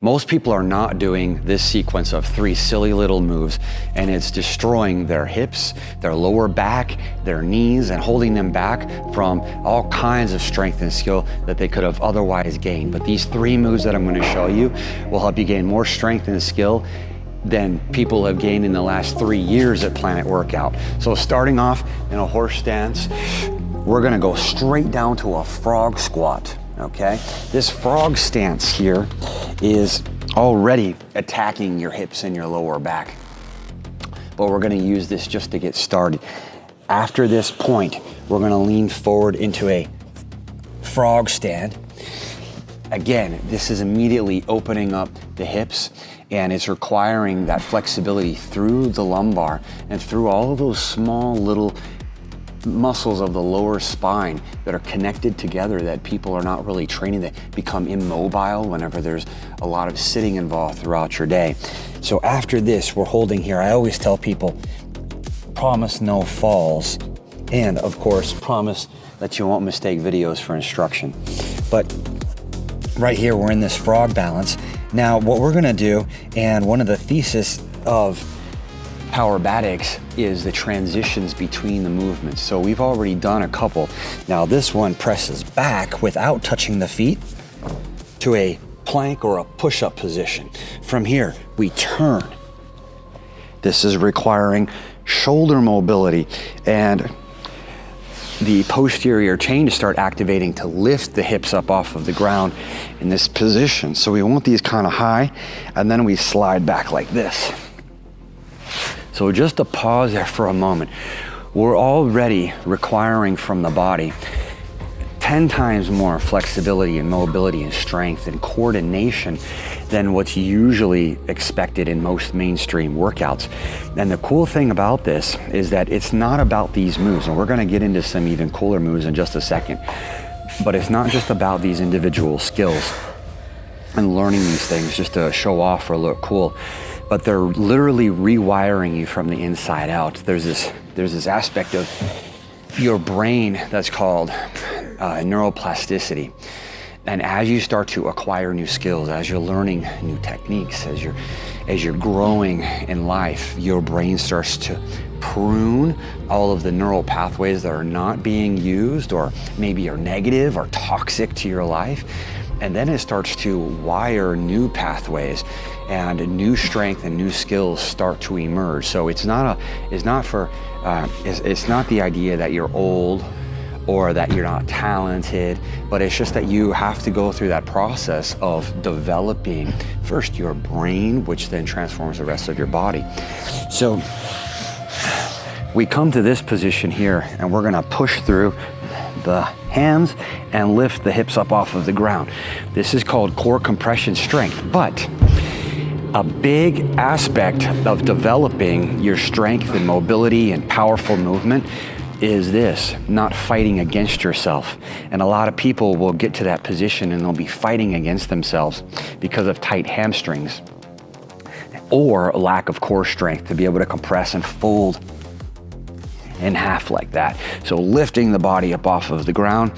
Most people are not doing this sequence of 3 silly little moves, and it's destroying their hips, their lower back, their knees, and holding them back from all kinds of strength and skill that they could have otherwise gained. But these 3 moves that I'm going to show you will help you gain more strength and skill than people have gained in the last 3 years at Planet Workout. So starting off in a horse stance, we're going to go straight down to a frog squat. Okay, this frog stance here is already attacking your hips and your lower back, but we're going to use this just to get started. After this point, we're going to lean forward into a frog stand. Again, this is immediately opening up the hips, and it's requiring that flexibility through the lumbar and through all of those small little muscles of the lower spine that are connected together that people are not really training. They become immobile whenever there's a lot of sitting involved throughout your day. So after this, we're holding here. I always tell people, promise no falls. And of course, promise that you won't mistake videos for instruction. But right here, we're in this frog balance. Now, what we're gonna do, and one of the thesis of Powerbatics is the transitions between the movements. So we've already done a couple. Now this one presses back without touching the feet to a plank or a push-up position. From here, we turn. This is requiring shoulder mobility and the posterior chain to start activating to lift the hips up off of the ground in this position. So we want these kind of high, and then we slide back like this. So just to pause there for a moment, we're already requiring from the body 10 times more flexibility and mobility and strength and coordination than what's usually expected in most mainstream workouts. And the cool thing about this is that it's not about these moves, and we're gonna get into some even cooler moves in just a second, but it's not just about these individual skills and learning these things just to show off or look cool, but they're literally rewiring you from the inside out. There's this aspect of your brain that's called neuroplasticity. And as you start to acquire new skills, as you're learning new techniques, as you're growing in life, your brain starts to prune all of the neural pathways that are not being used or maybe are negative or toxic to your life. And then it starts to wire new pathways, and new strength and new skills start to emerge. So it's not the idea that you're old or that you're not talented, but it's just that you have to go through that process of developing first your brain, which then transforms the rest of your body. So we come to this position here, and we're gonna push through the hands and lift the hips up off of the ground. This is called core compression strength, but a big aspect of developing your strength and mobility and powerful movement is this, not fighting against yourself. And a lot of people will get to that position and they'll be fighting against themselves because of tight hamstrings or a lack of core strength to be able to compress and fold in half like that. So lifting the body up off of the ground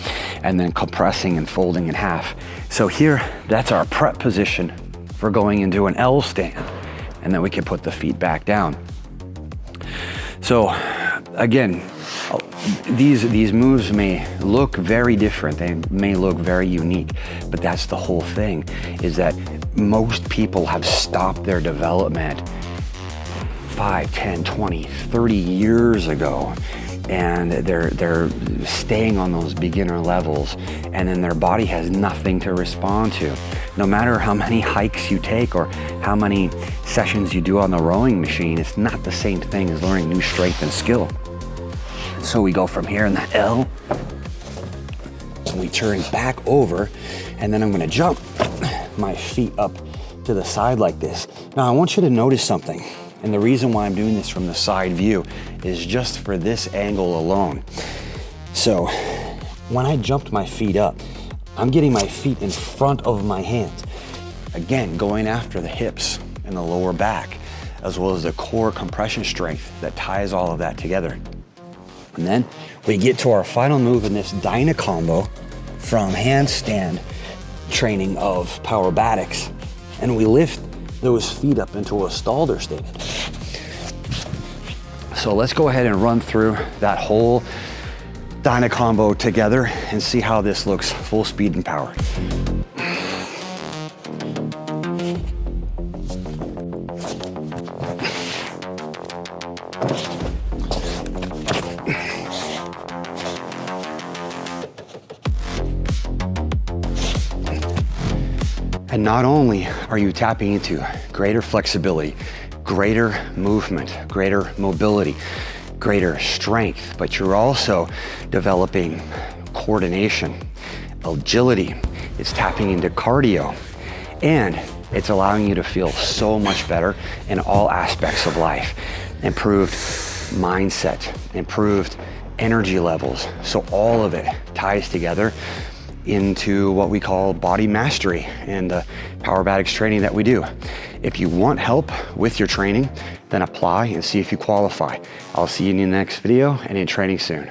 and then compressing and folding in half. So here, that's our prep position for going into an L stand, and then we can put the feet back down. So again, these moves may look very different, they may look very unique, but that's the whole thing, is that most people have stopped their development 5, 10, 20, 30 years ago, and they're staying on those beginner levels, and then their body has nothing to respond to. No matter how many hikes you take or how many sessions you do on the rowing machine, it's not the same thing as learning new strength and skill. So we go from here in the L, and we turn back over, and then I'm gonna jump my feet up to the side like this. Now I want you to notice something. And the reason why I'm doing this from the side view is just for this angle alone. So when I jumped my feet up, I'm getting my feet in front of my hands. Again, going after the hips and the lower back, as well as the core compression strength that ties all of that together. And then we get to our final move in this Dino combo from handstand training of Powerbatics. and we lift those feet up into a stalder stance. So let's go ahead and run through that whole Dino combo together and see how this looks full speed and power. And not only are you tapping into greater flexibility, greater movement, greater mobility, greater strength, but you're also developing coordination, agility. It's tapping into cardio, and it's allowing you to feel so much better in all aspects of life. Improved mindset, improved energy levels. So all of it ties together into what we call body mastery and the Powerbatics training that we do. If you want help with your training, then apply and see if you qualify. I'll see you in the next video and in training soon.